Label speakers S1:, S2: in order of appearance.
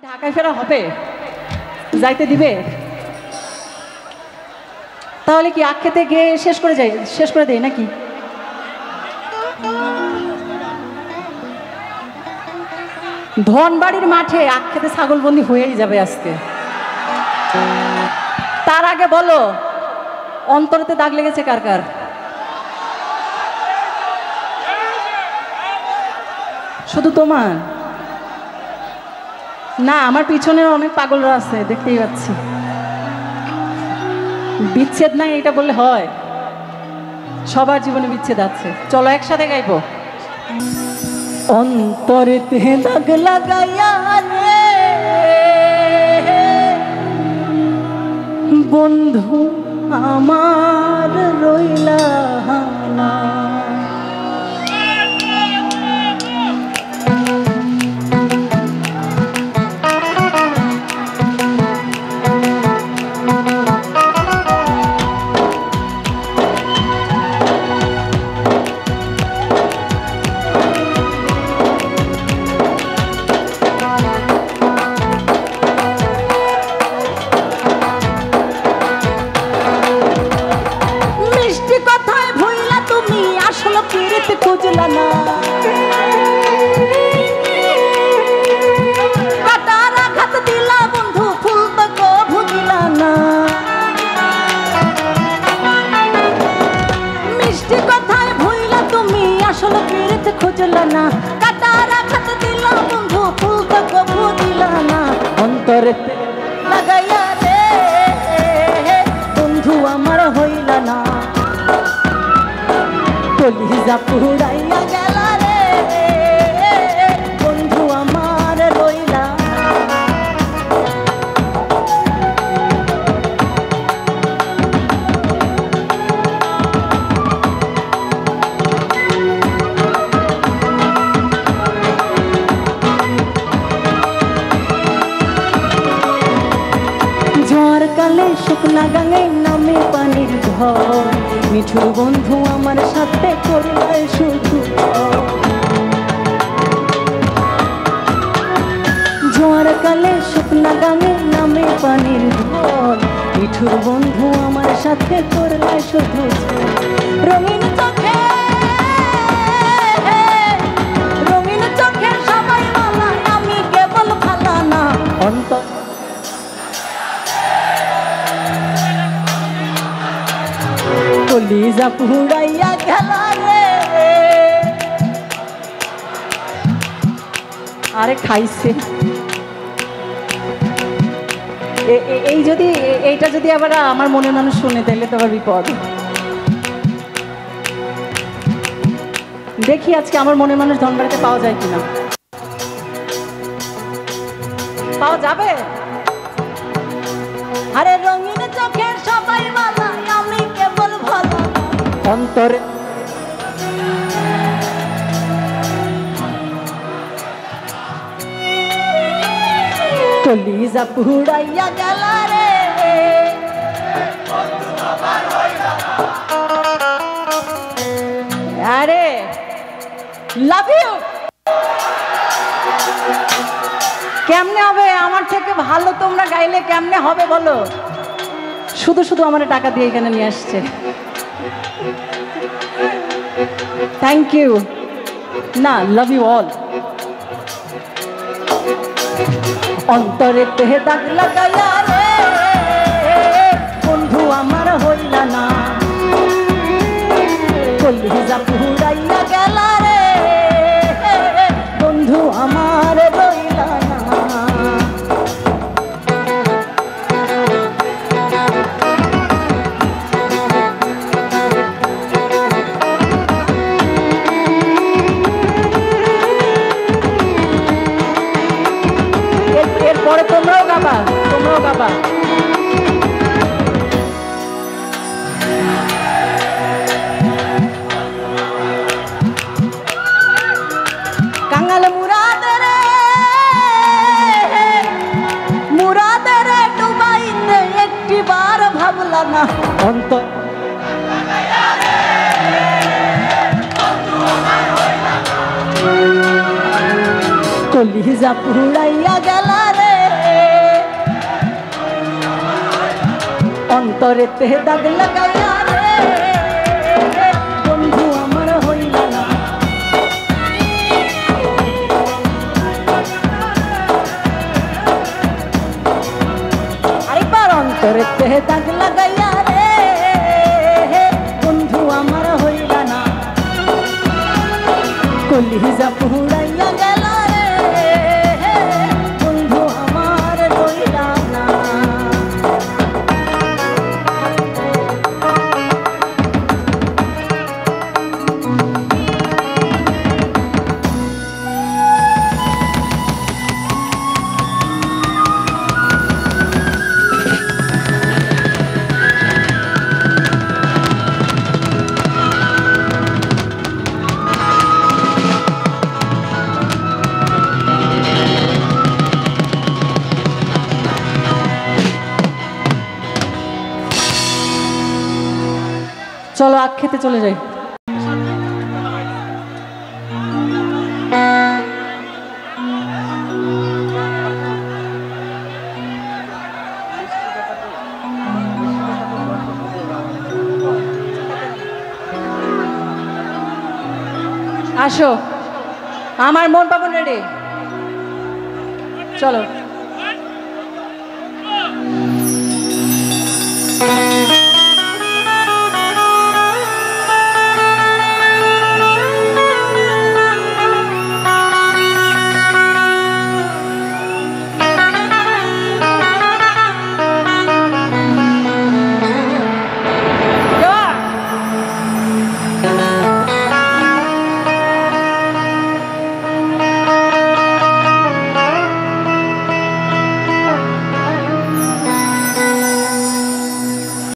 S1: ঢাকায় ফেরা হবে, যাইতে দিবে? তাহলে কি আখ খেতে গিয়ে শেষ করে দেয় নাকি? ধনবাড়ির মাঠে আখ খেতে ছাগলবন্দি হয়েই যাবে আজকে। তার আগে বলো, অন্তরেতে দাগ লেগেছে কার কার? শুধু তোমার না, আমার পিছনে অনেক পাগলরা আছে, দেখতেই পাচ্ছি। বিচ্ছেদ নাই এটা বললে হয়? সবার জীবনে বিচ্ছেদ আছে। চলো একসাথে গাইবো। অন্তরেতে দাগ লাগাইয়া রে বন্ধু আমার রইলা না, খুঁজলা না কাটার আঘাত দিলা বন্ধু, ফুল তো ভুগিলা না। মিষ্টি কথায় ভুইলা তুমি আসলে ফিরতে খুঁজলা না, কাটার আঘাত দিলা বন্ধু, ফুল তো ভুগিলা না। অন্তরে লাগাইয়া রে বন্ধু আমার হইলা না, কলিজা পুরাইয়া গেলা রে বন্ধু আমার রইলা। ঝড় কালে শুকনা গাঙে নামে পানির ঝড়, মিঠুর বন্ধু আমার সাথে করলাই শুধু। ঝড় কালে শুকনা গাঙে নামে পানির ঝড়, মিঠুর বন্ধু আমার সাথে করলাই শুধু। রঙিন চোখে সবাই মালা, আমি কেবল ভালা না। অন্তর কলিজা পুরাইয়া গেলা রে। আরে খাইছে এইটা যদি আবার আমার মনের মানুষ শুনে তাহলে তো আবার বিপদ। দেখি আজকে আমার মনের মানুষ ধনবাড়িতে পাওয়া যায় কিনা। পাওয়া যাবে? আরে রঙিন চোখের সবাই মালা, আমি কেবল ভালো অন্তরে। কলিজা পুরাইয়া গেলা রে আরে লাভ ইউ। কেমনে হবে? আমার থেকে ভালো তোমরা গাইলে কেমনে হবে বলো? শুধু শুধু আমার টাকা দিয়ে এখানে নিয়ে আসছে। থ্যাংক ইউ না, লাভ ইউ অল। অন্তরে তেহে দাগ লাগাইয়া রে বন্ধু আমার হইলা না, কলিজা পুরাইয়া গেলা রে বন্ধু আমার রইলা না। এরপরে তোমরাও গাবা। কাঙ্গাল মুরাদের ডুবাইতে একটিবার ভাবলা না। অন্তর কলিজা পুরাইয়া গেলা রে অন্তরেতে দাগ লাগাইয়া রে বন্ধু আমার হইলা না। আরেকবার অন্তরেতে দাগ লাগাইয়া রে বন্ধু আমার হইলা না। কলিজা পুরাইয়া গেল রে বন্ধু আমার হইলা না। চলো আখ খেতে চলে যাই। আসো, আমার মন পাবন রেডি, চলো।